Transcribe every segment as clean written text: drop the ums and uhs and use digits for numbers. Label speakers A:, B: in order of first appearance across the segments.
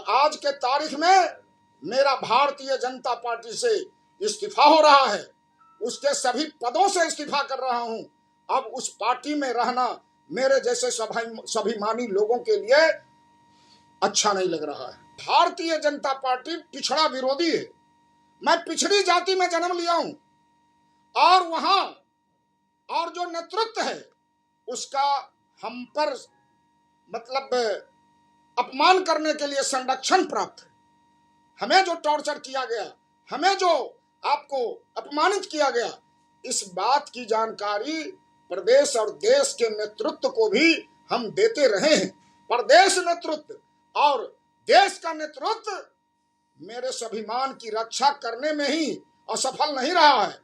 A: आज के तारीख में मेरा भारतीय जनता पार्टी से इस्तीफा हो रहा है, उसके सभी पदों से इस्तीफा कर रहा हूं। अब उस पार्टी में रहना मेरे जैसे स्वाभिमानी लोगों के लिए अच्छा नहीं लग रहा है। भारतीय जनता पार्टी पिछड़ा विरोधी है। मैं पिछड़ी जाति में जन्म लिया हूं और वहां और जो नेतृत्व है उसका हम पर अपमान करने के लिए संरक्षण प्राप्त है। हमें जो टॉर्चर किया गया, हमें जो आपको अपमानित किया गया, इस बात की जानकारी प्रदेश और देश के नेतृत्व को भी हम देते रहे हैं। प्रदेश नेतृत्व और देश का नेतृत्व मेरे स्वाभिमान की रक्षा करने में ही असफल नहीं रहा है,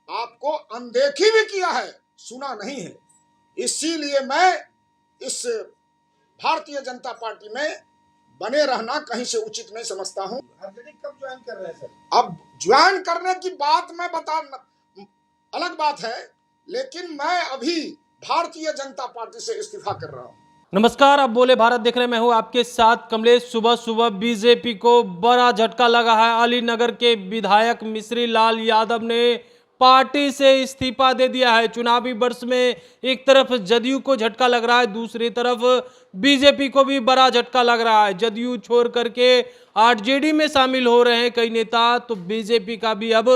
A: आपको अनदेखी भी किया है, सुना नहीं है। इसीलिए मैं इस भारतीय जनता पार्टी में बने रहना कहीं से उचित नहीं समझता हूं।
B: कब ज्वाइन कर रहे हैं सर?
A: अब ज्वाइन करने की बात मैं अलग बात है, लेकिन मैं अभी भारतीय जनता पार्टी से इस्तीफा कर रहा हूं।
C: नमस्कार, आप बोले भारत देख रहे हैं। मैं हूं आपके साथ कमलेश। सुबह सुबह बीजेपी को बड़ा झटका लगा है। अलीनगर के विधायक मिश्री लाल यादव ने पार्टी से इस्तीफा दे दिया है। चुनावी वर्ष में एक तरफ जदयू को झटका लग रहा है, दूसरी तरफ बीजेपी को भी बड़ा झटका लग रहा है। जदयू छोड़ करके आरजेडी में शामिल हो रहे हैं कई नेता, तो बीजेपी का भी अब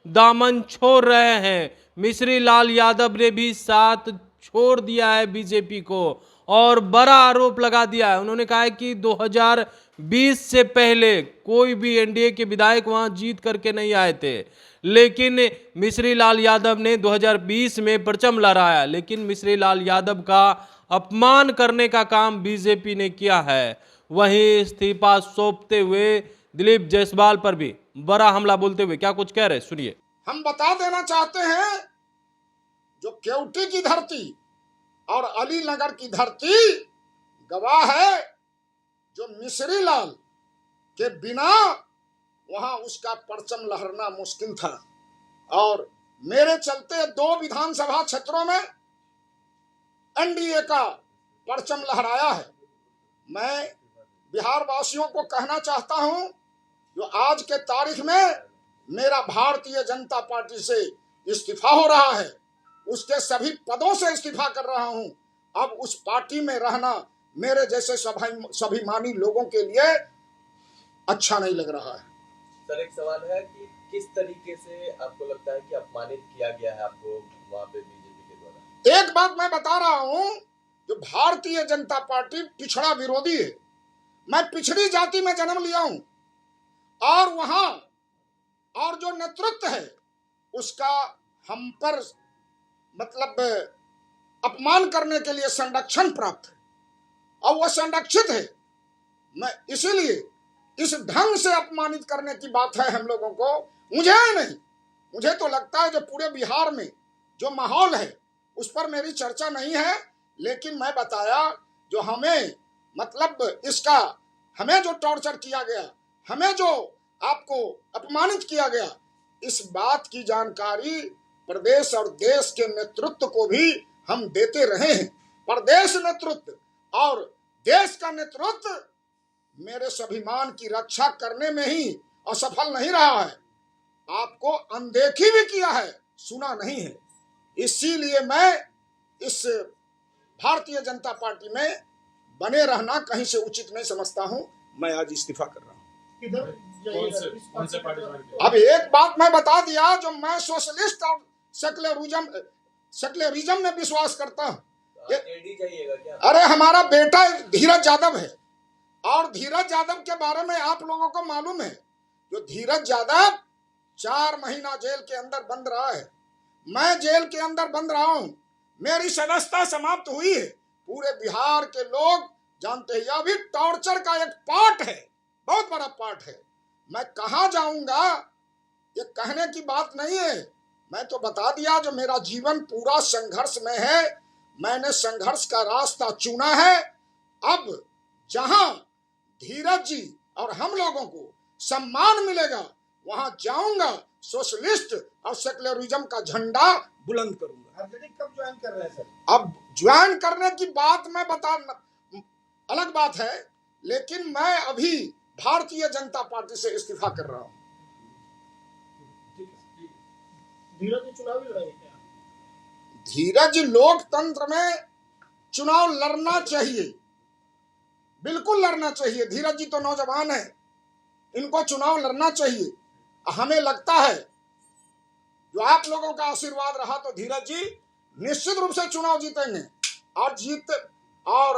C: दामन छोड़ रहे हैं। मिश्री लाल यादव ने भी साथ छोड़ दिया है बीजेपी को और बड़ा आरोप लगा दिया है। उन्होंने कहा है कि 2020 से पहले कोई भी एनडीए के विधायक वहां जीत करके नहीं आए थे, लेकिन मिश्री लाल यादव ने 2020 में परचम लहराया, लेकिन मिश्री लाल यादव का अपमान करने का काम बीजेपी ने किया है। वहीं इस्तीफा सौंपते हुए दिलीप जायसवाल पर भी बड़ा हमला बोलते हुए क्या कुछ कह रहे, सुनिए।
A: हम बता देना चाहते हैं, जो केवटी की धरती और अलीनगर की धरती गवाह है, जो मिश्री लाल के बिना वहां उसका परचम लहरना मुश्किल था। और मेरे चलते 2 विधानसभा क्षेत्रों में एनडीए का परचम लहराया है। मैं बिहार वासियों को कहना चाहता हूं, जो आज के तारीख में मेरा भारतीय जनता पार्टी से इस्तीफा हो रहा है, उसके सभी पदों से इस्तीफा कर रहा हूं। अब उस पार्टी में रहना मेरे जैसे स्वाभिमानी लोगों के लिए अच्छा नहीं लग रहा है।
B: सर, एक सवाल है कि किस तरीके से आपको लगता है कि अपमानित किया गया है आपको वहां पे बीजेपी के द्वारा?
A: एक बात मैं बता रहा हूं, जो भारतीय जनता पार्टी पिछड़ा विरोधी है। मैं पिछड़ी जाति में जन्म लिया हूं और वहां और जो नेतृत्व है उसका हम पर अपमान करने के लिए संरक्षण प्राप्त है और वह संरक्षित है। मैं इसीलिए इस ढंग से अपमानित करने की बात है हम लोगों को, मुझे नहीं, मुझे तो लगता है जो पूरे बिहार में जो माहौल है उस पर मेरी चर्चा नहीं है। लेकिन मैं बताया, जो हमें इसका हमें जो टॉर्चर किया गया, हमें जो आपको अपमानित किया गया, इस बात की जानकारी प्रदेश और देश के नेतृत्व को भी हम देते रहे हैं। प्रदेश नेतृत्व और देश का नेतृत्व मेरे स्वाभिमान की रक्षा करने में ही असफल नहीं रहा है, आपको अनदेखी भी किया है, सुना नहीं है। इसीलिए मैं इस भारतीय जनता पार्टी में बने रहना कहीं से उचित नहीं समझता हूं। मैं आज इस्तीफा कर रहा हूं।
D: कौन से पार्टी?
A: अब एक बात मैं बता दिया, जो मैं सोशलिस्ट और सेक्युलरिज्म में विश्वास करता हूं। अरे हमारा बेटा धीरज यादव है और धीरज यादव के बारे में आप लोगों को मालूम है, जो धीरज यादव 4 महीना जेल के अंदर बंद रहा है। मैं जेल के अंदर बंद रहा हूं, मेरी सदस्यता समाप्त हुई है। पूरे बिहार के लोग जानते हैं, यह भी टॉर्चर का एक पार्ट है, बहुत बड़ा पार्ट है। मैं कहां जाऊंगा ये कहने की बात नहीं है। मैं तो बता दिया, जो मेरा जीवन पूरा संघर्ष में है, मैंने संघर्ष का रास्ता चुना है। अब जहां धीरज जी और हम लोगों को सम्मान मिलेगा वहां जाऊंगा, सोशलिस्ट और सेक्युलरिज्म का झंडा बुलंद करूंगा।
B: कब ज्वाइन कर रहे हैं सर?
A: अब ज्वाइन करने की बात मैं अलग बात है, लेकिन मैं अभी भारतीय जनता पार्टी से इस्तीफा कर रहा हूं।
E: धीरज जी चुनावी लड़ाई है।
A: धीरज, लोकतंत्र में चुनाव लड़ना चाहिए, बिल्कुल लड़ना चाहिए। धीरज जी तो नौजवान है, इनको चुनाव लड़ना चाहिए। हमें लगता है जो आप लोगों का आशीर्वाद रहा तो धीरज जी निश्चित रूप से चुनाव जीतेंगे और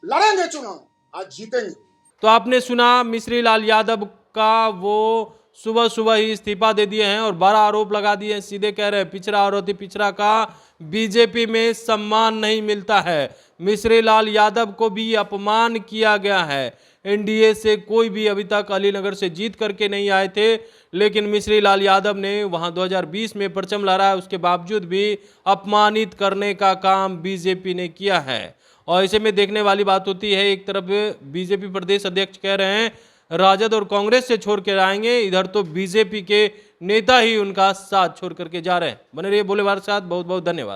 A: लड़ेंगे चुनाव, आज जीतेंगे।
C: तो आपने सुना मिश्री लाल यादव का, वो सुबह सुबह ही इस्तीफा दे दिए हैं और बड़ा आरोप लगा दिए हैं। सीधे कह रहे हैं पिछड़ा और अति पिछड़ा का बीजेपी में सम्मान नहीं मिलता है। मिश्री लाल यादव को भी अपमान किया गया है। एनडीए से कोई भी अभी तक अलीनगर से जीत करके नहीं आए थे, लेकिन मिश्री लाल यादव ने वहां 2020 में परचम लहराया, उसके बावजूद भी अपमानित करने का काम बीजेपी ने किया है। और ऐसे में देखने वाली बात होती है, एक तरफ बीजेपी प्रदेश अध्यक्ष कह रहे हैं राजद और कांग्रेस से छोड़ कर आएंगे, इधर तो बीजेपी के नेता ही उनका साथ छोड़ करके जा रहे हैं। बने रहिए भोले भारत साथ। बहुत बहुत धन्यवाद।